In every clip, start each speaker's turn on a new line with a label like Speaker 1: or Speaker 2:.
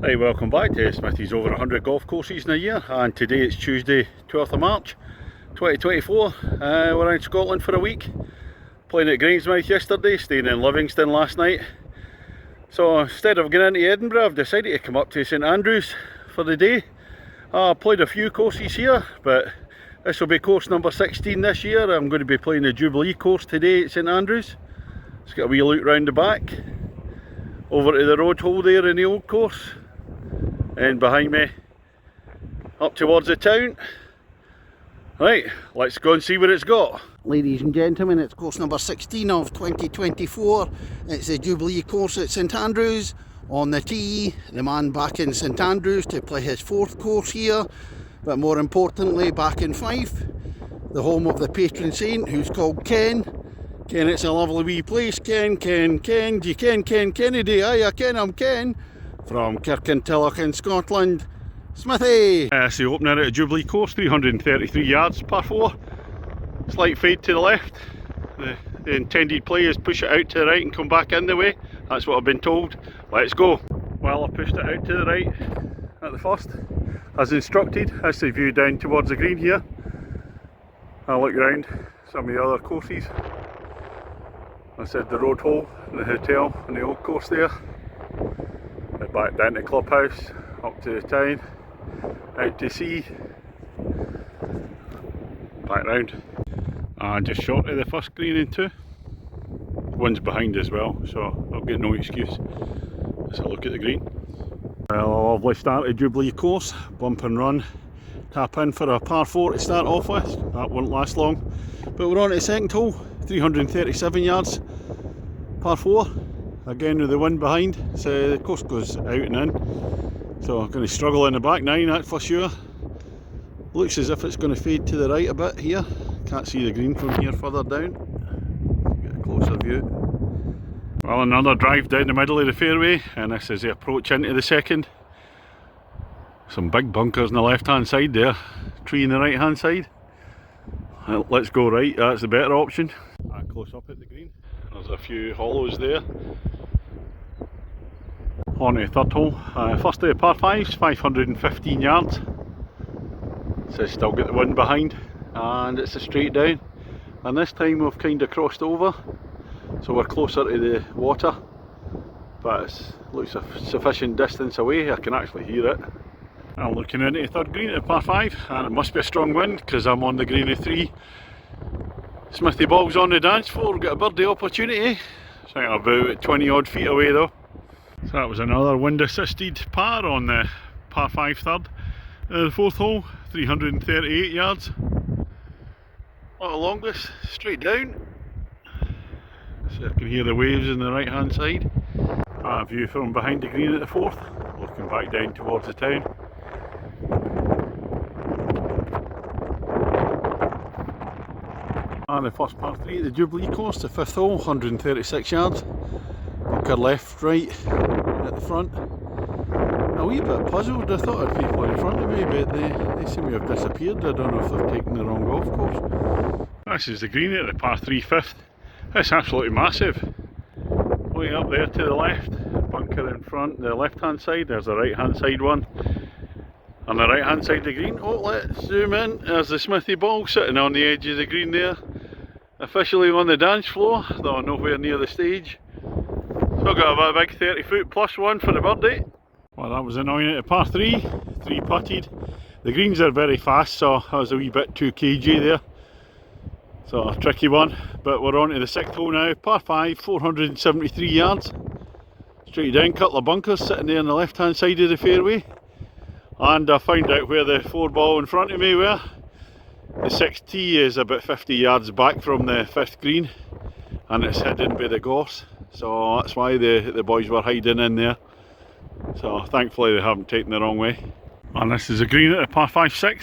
Speaker 1: Right, welcome back to Smithy's over 100 golf courses in a year, and today it's Tuesday 12th of March 2024. We're in Scotland for a week, playing at Grangemouth yesterday, staying in Livingston last night. So instead of going into Edinburgh, I've decided to come up to St Andrews for the day. I played a few courses here, but this will be course number 16 this year. I'm going to be playing the Jubilee course today at St Andrews. Let's get a wee look round the back, over to the road hole there in the old course, and behind me up towards the town. Right, let's go and see what it's got. Ladies and gentlemen, it's course number 16 of 2024. It's the Jubilee course at St Andrews. On the tee, the man back in St Andrews to play his fourth course here, but more importantly back in Fife, the home of the patron saint who's called Ken. Ken, it's a lovely wee place. Ken, do you ken Ken Kennedy? Aye, I ken him, Ken. From Kirkintilloch in Scotland, Smithy. It's the opener at a Jubilee course, 333 yards, par 4. Slight fade to the left. The intended play is push it out to the right and come back in the way. That's what I've been told. Let's go. Well, I pushed it out to the right at the first, as instructed. That's the view down towards the green here. I'll look round some of the other courses. I said the road hole, the hotel and the old course there. Back down to the clubhouse, up to the town, out to sea, back round, and just short of the first green in two. One's behind as well, so I'll get no excuse. Let's have a look at the green. Well, a lovely start at Jubilee course, bump and run, tap in for a par 4 to start off with. That won't last long, but we're on to the second hole, 337 yards, par 4. Again with the wind behind, so the course goes out and in, so I'm going to struggle in the back nine, that's for sure. Looks as if it's going to fade to the right a bit here. Can't see the green from here further down. Get a closer view. Well, another drive down the middle of the fairway, and this is the approach into the second. Some big bunkers on the left hand side there, tree on the right hand side. Well, let's go right, that's the better option. Close up at the green. There's a few hollows there. On to the third hole. First of the par 5s, 515 yards. So still got the wind behind, and it's a straight down. And this time we've kind of crossed over, so we're closer to the water. But it looks a sufficient distance away, I can actually hear it. I'm looking into the third green at par 5, and it must be a strong wind because I'm on the green of 3. Smithy ball's on the dance floor, got a birdie opportunity. It's like about 20 odd feet away though. So that was another wind assisted par on the par 5 third. The fourth hole, 338 yards. Not the longest, straight down. So I can hear the waves on the right hand side. A view from behind the green at the fourth, looking back down towards the town. And the first par 3 at the Jubilee course, the fifth hole, 136 yards. Bunker left, right at the front. A wee bit puzzled, I thought I'd people in front of me, but they seem to have disappeared. I don't know if they've taken the wrong golf course. This is the green at the par 3 fifth. It's absolutely massive. Way up there to the left, bunker in front, the left hand side, there's the right hand side one. On the right hand side of the green, oh, let's zoom in, there's the Smithy ball sitting on the edge of the green there. Officially on the dance floor, though nowhere near the stage. Still got a big 30 foot plus one for the birdie. Well, that was annoying at par 3, 3 putted. The greens are very fast, so that was a wee bit too cagey there. So a tricky one, but we're on to the sixth hole now, par 5, 473 yards. Straight down, couple of bunkers sitting there on the left hand side of the fairway. And I found out where the 4 ball in front of me were. The 6th tee is about 50 yards back from the 5th green, and it's hidden by the gorse, so that's why the boys were hiding in there. So thankfully they haven't taken the wrong way. And this is a green at the par 5 6th.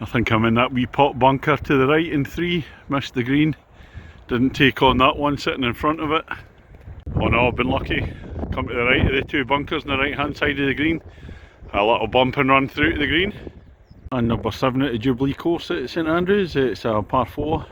Speaker 1: I think I'm in that wee pot bunker to the right in 3, missed the green, didn't take on that one sitting in front of it. Oh no, I've been lucky, come to the right of the 2 bunkers on the right hand side of the green. A little bump and run through to the green. And number 7 at the Jubilee course at St Andrews, it's a par 4,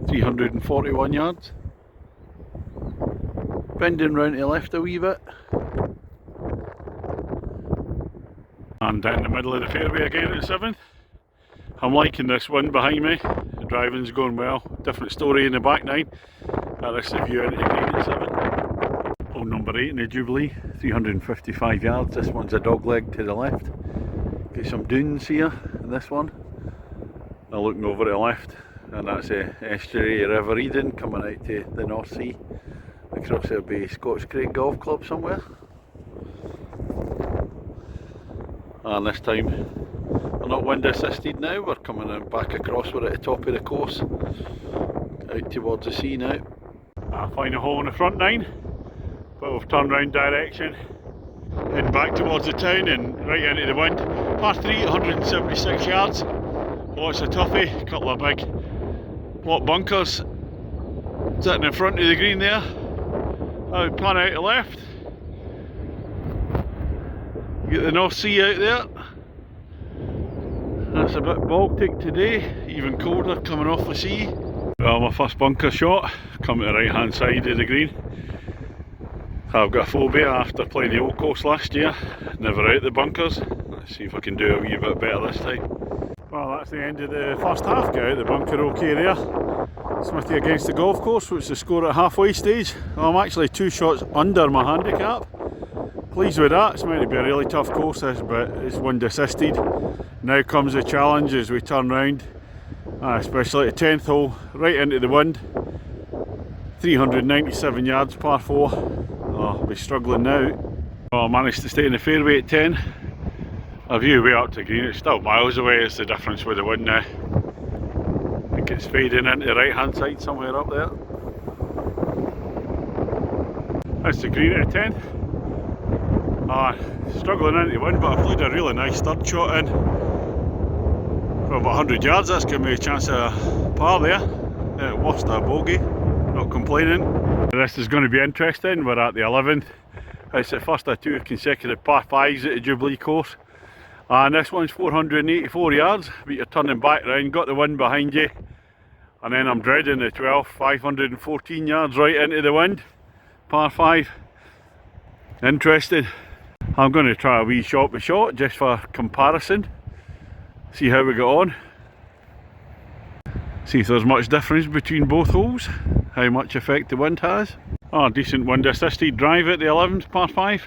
Speaker 1: 341 yards. Bending round to the left a wee bit. And down the middle of the fairway again at 7th. I'm liking this wind behind me, the driving's going well. Different story in the back 9. This is the view into the green at 7. Hole number 8 in the Jubilee, 355 yards. This one's a dog leg to the left. Get some dunes here in this one. Now looking over to the left, and that's the estuary River Eden coming out to the North Sea. Across there will be Scotch Craig Golf Club somewhere. And this time we're not wind assisted now, we're coming in back across, we're at the top of the course, out towards the sea now. Final hole in the front 9, bit of turnaround direction, heading back towards the town and right into the wind. Par 3, 176 yards, lots of toughie, a couple of big block bunkers sitting in front of the green there. I would pan out to left, get the North Sea out there. That's a bit Baltic today, even colder coming off the sea. Well, my first bunker shot, come to the right hand side of the green. I've got a phobia after playing the old course last year, never out the bunkers. Let's see if I can do a wee bit better this time. Well, that's the end of the first half, get out the bunker okay there. Smithy against the golf course, which is the score at halfway stage. I'm actually 2 shots under my handicap. Pleased with that. It's meant to be a really tough course this, but it's wind assisted. Now comes the challenge as we turn round, especially at the 10th hole, right into the wind. 397 yards, par 4. Oh, I'll be struggling now. Well, I managed to stay in the fairway at 10. A view way up to green, it's still miles away, it's the difference with the wind now. I think it's fading into the right hand side somewhere up there. That's the green at 10. Struggling into the wind, but I played a really nice third shot in. For about 100 yards, that's given me a chance of a par there. At worst a bogey, not complaining. This is going to be interesting, we're at the 11th. It's the first of 2 consecutive par 5s at the Jubilee course. And this one's 484 yards, but you're turning back round, got the wind behind you. And then I'm dreading the 12th, 514 yards right into the wind. Par 5. Interesting. I'm going to try a wee shot by shot just for comparison. See how we get on. See if there's much difference between both holes. How much effect the wind has. Decent wind assisted drive at the 11th, par 5.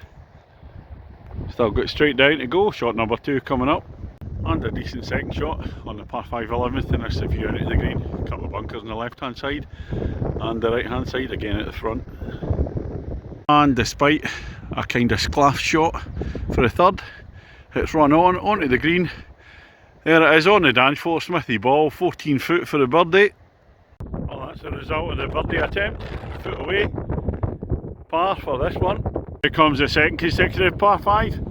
Speaker 1: Still got straight down to go. Shot number 2 coming up. And a decent second shot on the par 5 11th, and that's the view into the green. A couple of bunkers on the left hand side and the right hand side again at the front. And despite a kind of splash shot for the third, it's run on onto the green. There it is on the dance floor, Smithy ball, 14 foot for the birdie. Well, that's the result of the birdie attempt, foot away. Par for this one. Here comes the second consecutive par 5.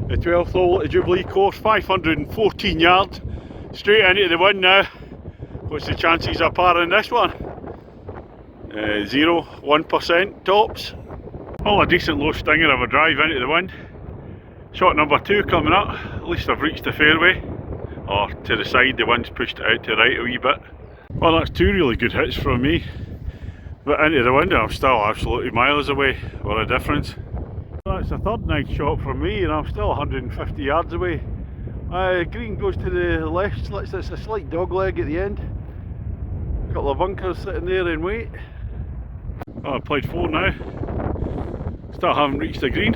Speaker 1: The 12th hole at the Jubilee course, 514 yards. Straight into the wind now. What's the chances of par in this one? 0, 1% tops. Well, a decent low stinger of a drive into the wind. Shot number 2 coming up. At least I've reached the fairway. Or to the side, the wind's pushed it out to the right a wee bit. Well, that's 2 really good hits from me. But into the wind, I'm still absolutely miles away. What a difference. That's the third nice shot from me, and I'm still 150 yards away. Green goes to the left, it's a slight dog leg at the end. A couple of bunkers sitting there in wait. I played 4 now. Still haven't reached the green.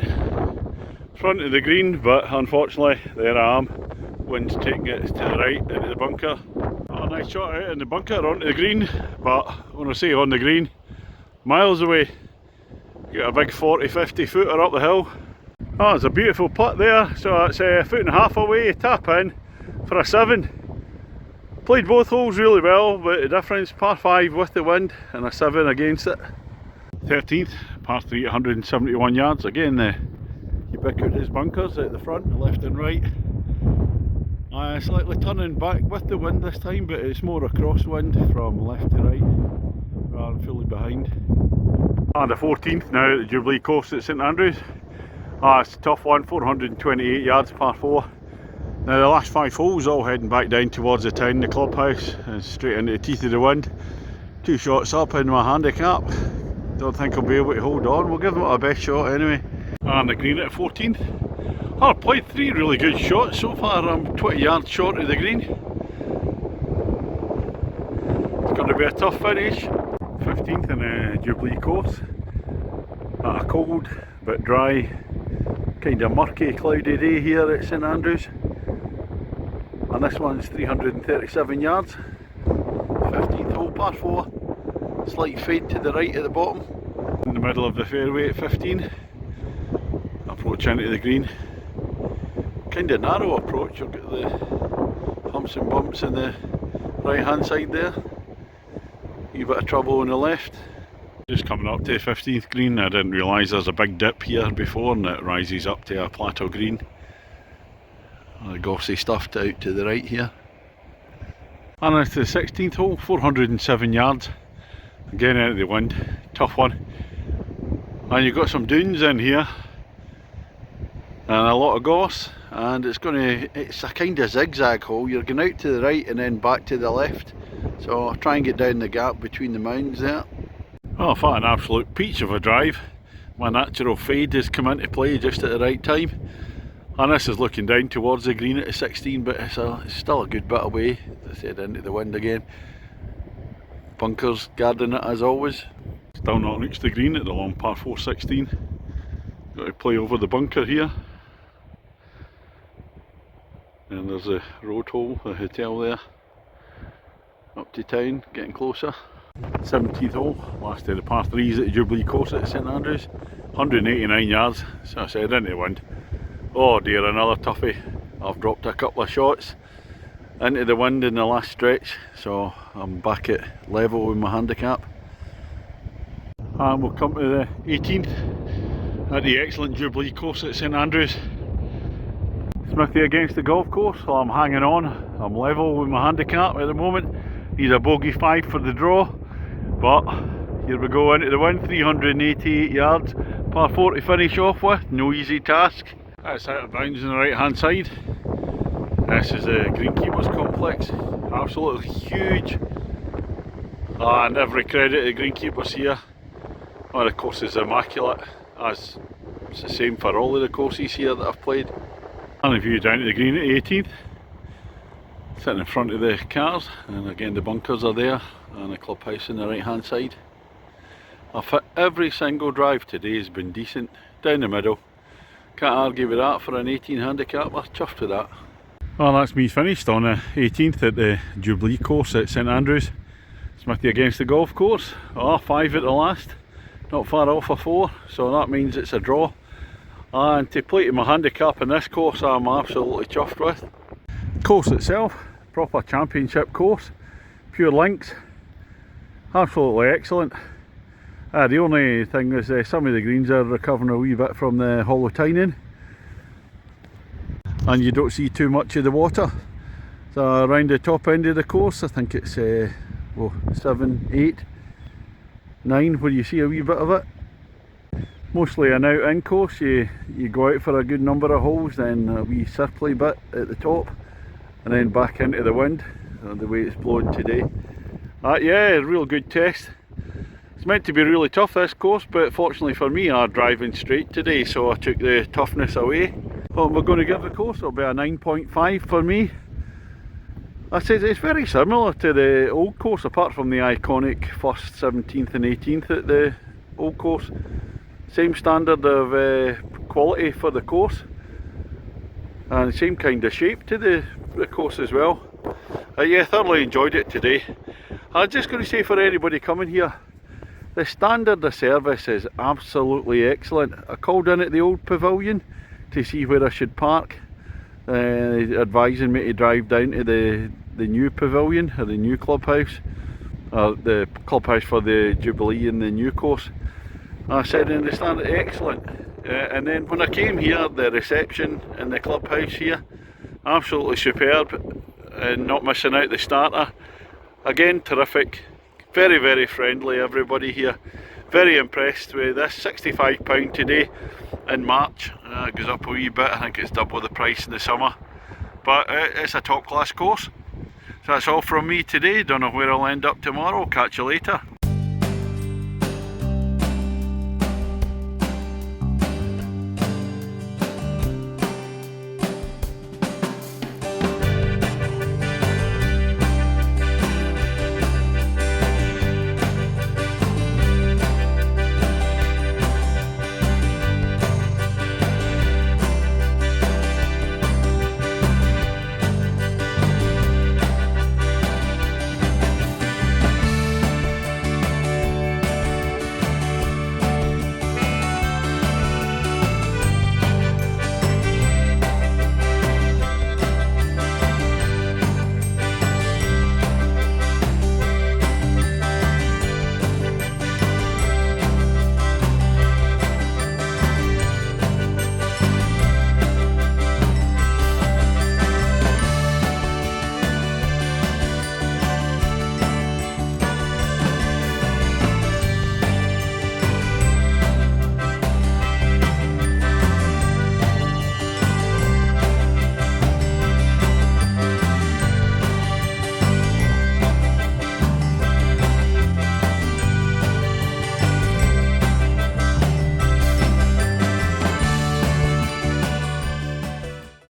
Speaker 1: Front of the green, but unfortunately there I am. Wind's taking it to the right into the bunker. A nice shot out in the bunker onto the green, but when I say on the green, miles away. Got a big 40-50 footer up the hill. Oh, it's a beautiful putt there, so it's a 1.5 foot away, tap in for a 7. Played both holes really well, but the difference, par 5 with the wind and a 7 against it. 13th, par 3, 171 yards. Again, the ubiquitous bunkers at the front, left and right. Slightly turning back with the wind this time, but it's more a crosswind from left to right rather than fully behind. And the 14th now at the Jubilee course at St Andrews. It's a tough one, 428 yards, par 4. Now the last 5 holes all heading back down towards the town, the clubhouse, and straight into the teeth of the wind. 2 shots up in my handicap. Don't think I'll be able to hold on. We'll give them our best shot anyway. And the green at 14th. I've played 3 really good shots so far. I'm 20 yards short of the green. It's going to be a tough finish. 15th in the Jubilee course. At a cold but dry, kind of murky, cloudy day here at St Andrews. And this one's 337 yards. 15th hole, par 4. Slight fade to the right at the bottom. In the middle of the fairway at 15. Approach into the green. Kind of narrow approach. You'll get the humps and bumps on the right hand side there. A bit of trouble on the left. Just coming up to the 15th green. I didn't realise there's a big dip here before and it rises up to a plateau green. The gossy stuff out to the right here. And it's the 16th hole, 407 yards. Again out of the wind, tough one. And you've got some dunes in here and a lot of goss, and it's a kind of zigzag hole. You're going out to the right and then back to the left, so I'll try and get down the gap between the mountains there. Oh, I've had an absolute peach of a drive. My natural fade has come into play just at the right time, and this is looking down towards the green at the 16, but it's still a good bit away. As I said, into the wind again. Bunkers guarding it as always. Still not reached the green at the long par 4 16. Got to play over the bunker here. And there's a road hole, the hotel there. Up to town, getting closer. 17th hole, last of the par 3s at the Jubilee course at St Andrews. 189 yards, so I said, into the wind. Oh dear, another toughie. I've dropped a couple of shots into the wind in the last stretch, so I'm back at level with my handicap. And we'll come to the 18th at the excellent Jubilee course at St Andrews. Smithy against the golf course, so I'm hanging on. I'm level with my handicap at the moment. Need a bogey 5 for the draw, but here we go into the wind. 388 yards, par 4 to finish off with, no easy task. That's out of bounds on the right hand side. This is the Greenkeepers complex, absolutely huge, and every credit to the Greenkeepers here. Well, the course is immaculate, as it's the same for all of the courses here that I've played. And a view down to the green at 18th, sitting in front of the cars, and again the bunkers are there, and the clubhouse on the right hand side. I've hit every single drive today, has been decent, down the middle. Can't argue with that for an 18 handicap, we're chuffed with that. Well, that's me finished on the 18th at the Jubilee course at St Andrews. Smithy against the golf course. 5 at the last, not far off a 4, so that means it's a draw. And to play to my handicap in this course, I'm absolutely chuffed with. Course itself, proper championship course, pure links, absolutely excellent. The only thing is some of the greens are recovering a wee bit from the hollow tining, and you don't see too much of the water. So around the top end of the course, I think it's 7, 8, 9 where you see a wee bit of it. Mostly an out-in course, you go out for a good number of holes, then a wee circly bit at the top, and then back into the wind, the way it's blowing today. Yeah, a real good test. It's meant to be really tough, this course, but fortunately for me I'm driving straight today, so I took the toughness away. Well, we're going to give the course, it'll be a 9.5 for me. I said it's very similar to the old course, apart from the iconic 1st, 17th and 18th at the old course. Same standard of quality for the course, and same kind of shape to the course as well. Yeah, thoroughly enjoyed it today. I'm just going to say, for anybody coming here, the standard of service is absolutely excellent. I called in at the old pavilion to see where I should park, advising me to drive down to the new pavilion, or the new clubhouse, the clubhouse for the Jubilee and the new course. I said in the standard, excellent. And then when I came here, the reception in the clubhouse here, absolutely superb, and not missing out the starter. Again, terrific, very, very friendly everybody here. Very impressed with this. £65 today in March. It goes up a wee bit, I think it's double the price in the summer. But it's a top class course. So that's all from me today. Don't know where I'll end up tomorrow. Catch you later.